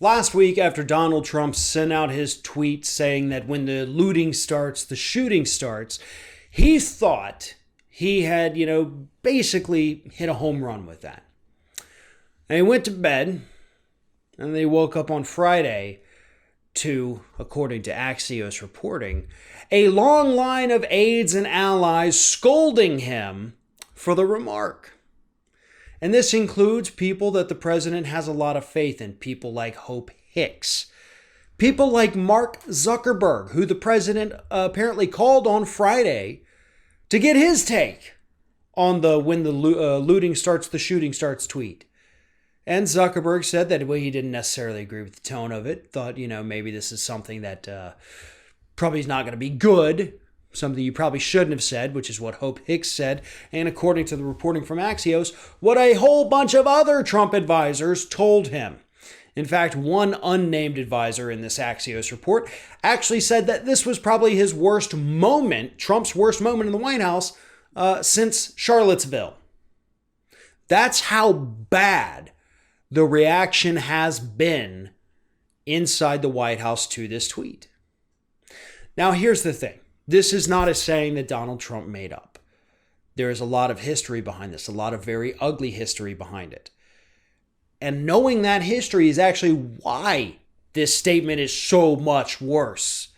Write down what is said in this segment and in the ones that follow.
Last week, after Donald Trump sent out his tweet saying that when the looting starts, the shooting starts, he thought he had, basically hit a home run with that. And he went to bed, and they woke up on Friday to, according to Axios reporting, a long line of aides and allies scolding him for the remark. And this includes people that the president has a lot of faith in, people like Hope Hicks, people like Mark Zuckerberg, who the president apparently called on Friday to get his take on the when the looting starts, the shooting starts tweet. And Zuckerberg said that he didn't necessarily agree with the tone of it, thought, maybe this is something that probably is not going to be good, something you probably shouldn't have said, which is what Hope Hicks said, and according to the reporting from Axios, what a whole bunch of other Trump advisors told him. In fact, one unnamed advisor in this Axios report actually said that this was probably his worst moment, Trump's worst moment in the White House since Charlottesville. That's how bad the reaction has been inside the White House to this tweet. Now, here's the thing. This is not a saying that Donald Trump made up. There is a lot of history behind this, a lot of very ugly history behind it. And knowing that history is actually why this statement is so much worse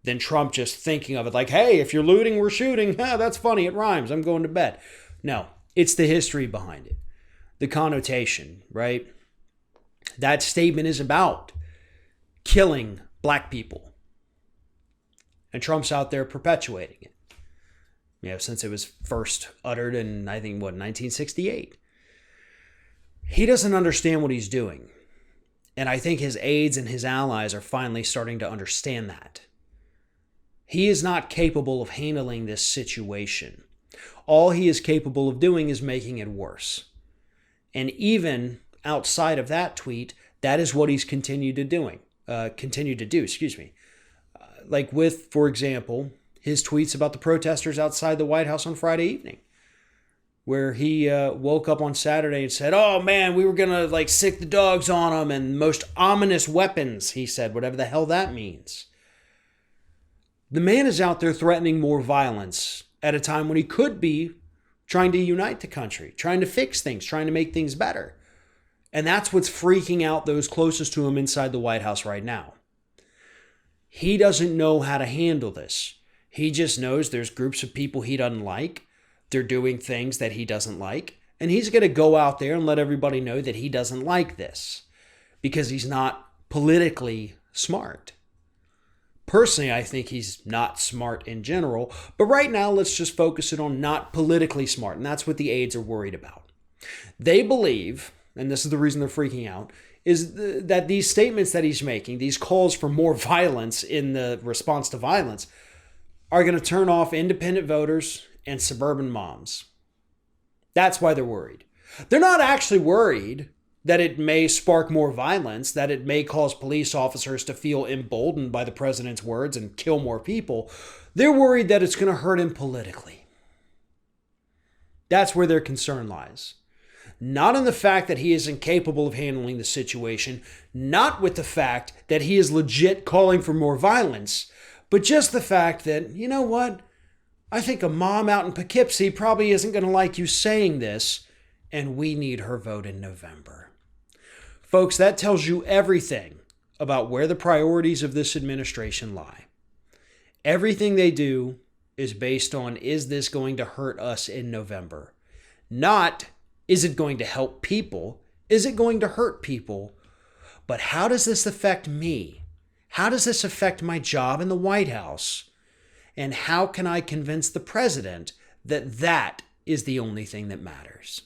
than Trump just thinking of it like, hey, if you're looting, we're shooting. That's funny. It rhymes. I'm going to bed. No, it's the history behind it. The connotation, right? That statement is about killing black people. And Trump's out there perpetuating it. Since it was first uttered in, 1968. He doesn't understand what he's doing. And I think his aides and his allies are finally starting to understand that. He is not capable of handling this situation. All he is capable of doing is making it worse. And even outside of that tweet, that is what he's continued to do. Like with, for example, his tweets about the protesters outside the White House on Friday evening, where he woke up on Saturday and said, oh man, we were going to sick the dogs on them and most ominous weapons, he said, whatever the hell that means. The man is out there threatening more violence at a time when he could be trying to unite the country, trying to fix things, trying to make things better. And that's what's freaking out those closest to him inside the White House right now. He doesn't know how to handle this. He just knows there's groups of people he doesn't like. They're doing things that he doesn't like. And he's going to go out there and let everybody know that he doesn't like this because he's not politically smart. Personally, I think he's not smart in general. But right now, let's just focus it on not politically smart. And that's what the aides are worried about. They believe, and this is the reason they're freaking out, is that these statements that he's making, these calls for more violence in the response to violence, are going to turn off independent voters and suburban moms. That's why they're worried. They're not actually worried that it may spark more violence, that it may cause police officers to feel emboldened by the president's words and kill more people. They're worried that it's going to hurt him politically. That's where their concern lies. Not in the fact that he is incapable of handling the situation, not with the fact that he is legit calling for more violence, but just the fact that, you know what? I think a mom out in Poughkeepsie probably isn't going to like you saying this, and we need her vote in November. Folks, that tells you everything about where the priorities of this administration lie. Everything they do is based on, is this going to hurt us in November? Not, is it going to help people? Is it going to hurt people? But how does this affect me? How does this affect my job in the White House? And how can I convince the president that that is the only thing that matters?